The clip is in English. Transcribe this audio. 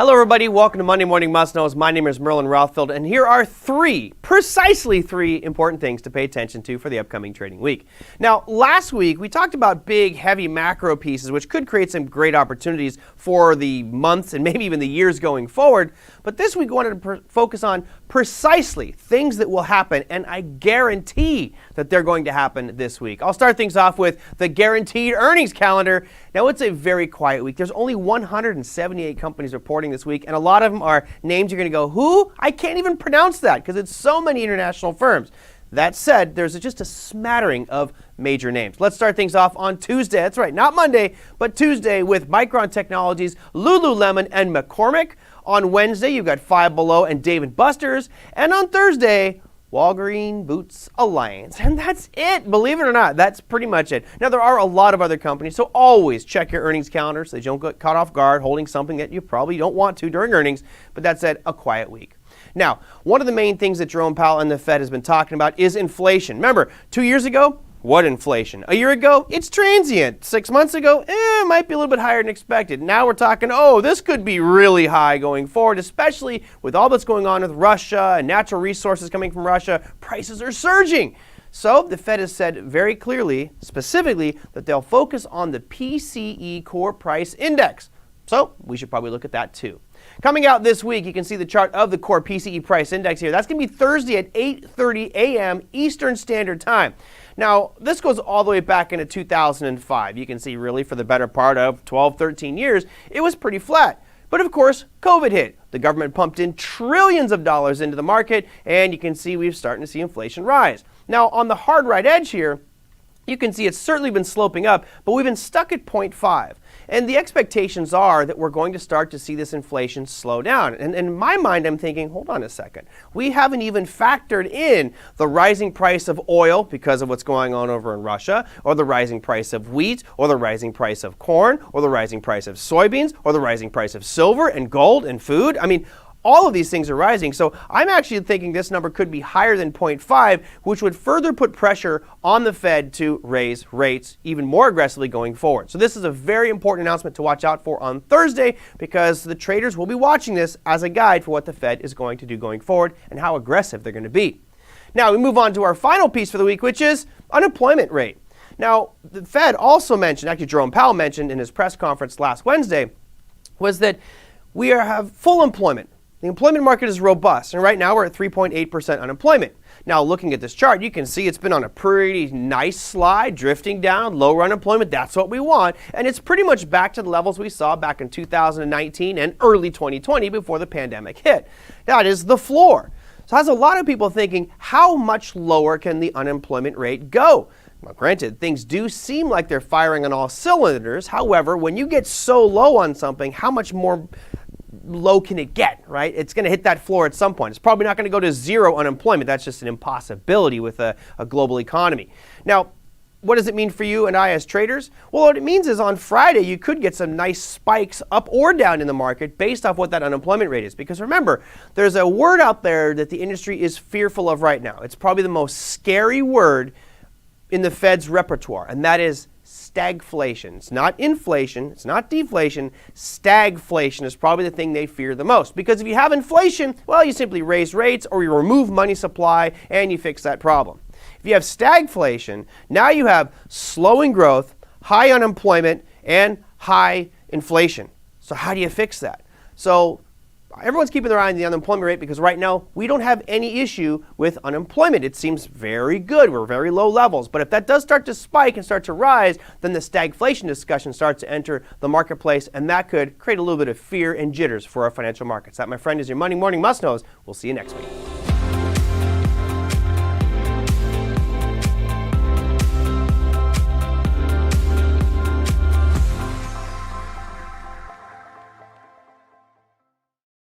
Hello everybody, welcome to Monday Morning Must Knows. My name is Merlin Rothfield, and here are precisely three important things to pay attention to for the upcoming trading week. Now, last week we talked about big, heavy macro pieces which could create some great opportunities for the months and maybe even the years going forward. But this week we wanted to focus on precisely things that will happen, and I guarantee that they're going to happen this week. I'll start things off with the guaranteed earnings calendar. Now, it's a very quiet week. There's only 178 companies reporting this week, and a lot of them are names you're going to go, who? I can't even pronounce that because it's so many international firms. That said, there's just a smattering of major names. Let's start things off on Tuesday. That's right, not Monday, but Tuesday with Micron Technologies, Lululemon, and McCormick. On Wednesday, you've got Five Below and Dave & Buster's. And on Thursday, Walgreens Boots Alliance. And that's it. Believe it or not, that's pretty much it. Now, there are a lot of other companies, so always check your earnings calendar so that you don't get caught off guard holding something that you probably don't want to during earnings. But that said, a quiet week. Now, one of the main things that Jerome Powell and the Fed has been talking about is inflation. Remember, 2 years ago, what inflation? A year ago, it's transient. 6 months ago, it might be a little bit higher than expected. Now we're talking, this could be really high going forward, especially with all that's going on with Russia and natural resources coming from Russia. Prices are surging. So the Fed has said very clearly, specifically, that they'll focus on the PCE core price index. So we should probably look at that too. Coming out this week, you can see the chart of the core PCE price index here. That's going to be Thursday at 8:30 a.m. Eastern Standard Time. Now, this goes all the way back into 2005. You can see really for the better part of 12, 13 years, it was pretty flat. But of course, COVID hit. The government pumped in trillions of dollars into the market, and you can see we're starting to see inflation rise. Now, on the hard right edge here, you can see it's certainly been sloping up, but we've been stuck at 0.5. And the expectations are that we're going to start to see this inflation slow down. And in my mind, I'm thinking, hold on a second. We haven't even factored in the rising price of oil because of what's going on over in Russia, or the rising price of wheat, or the rising price of corn, or the rising price of soybeans, or the rising price of silver and gold and food. I mean, all of these things are rising, so I'm actually thinking this number could be higher than 0.5, which would further put pressure on the Fed to raise rates even more aggressively going forward. So this is a very important announcement to watch out for on Thursday, because the traders will be watching this as a guide for what the Fed is going to do going forward and how aggressive they're going to be. Now we move on to our final piece for the week, which is unemployment rate. Now the Fed also mentioned, actually Jerome Powell mentioned in his press conference last Wednesday, was that we have full employment. The employment market is robust, and right now we're at 3.8% unemployment. Now, looking at this chart, you can see it's been on a pretty nice slide, drifting down, lower unemployment. That's what we want, and it's pretty much back to the levels we saw back in 2019 and early 2020 before the pandemic hit. That is the floor. So it has a lot of people thinking, how much lower can the unemployment rate go? Well, granted, things do seem like they're firing on all cylinders. However, when you get so low on something, how much more low can it get, right? It's going to hit that floor at some point. It's probably not going to go to zero unemployment. That's just an impossibility with a global economy. Now, what does it mean for you and I as traders? Well, what it means is on Friday, you could get some nice spikes up or down in the market based off what that unemployment rate is. Because remember, there's a word out there that the industry is fearful of right now. It's probably the most scary word in the Fed's repertoire, and that is stagflation. It's not inflation, it's not deflation. Stagflation is probably the thing they fear the most. Because if you have inflation, well, you simply raise rates or you remove money supply and you fix that problem. If you have stagflation, now you have slowing growth, high unemployment, and high inflation. So how do you fix that? So everyone's keeping their eye on the unemployment rate because right now we don't have any issue with unemployment. It seems very good. We're very low levels. But if that does start to spike and start to rise, then the stagflation discussion starts to enter the marketplace, and that could create a little bit of fear and jitters for our financial markets. That, my friend, is your Monday Morning Must Knows. We'll see you next week.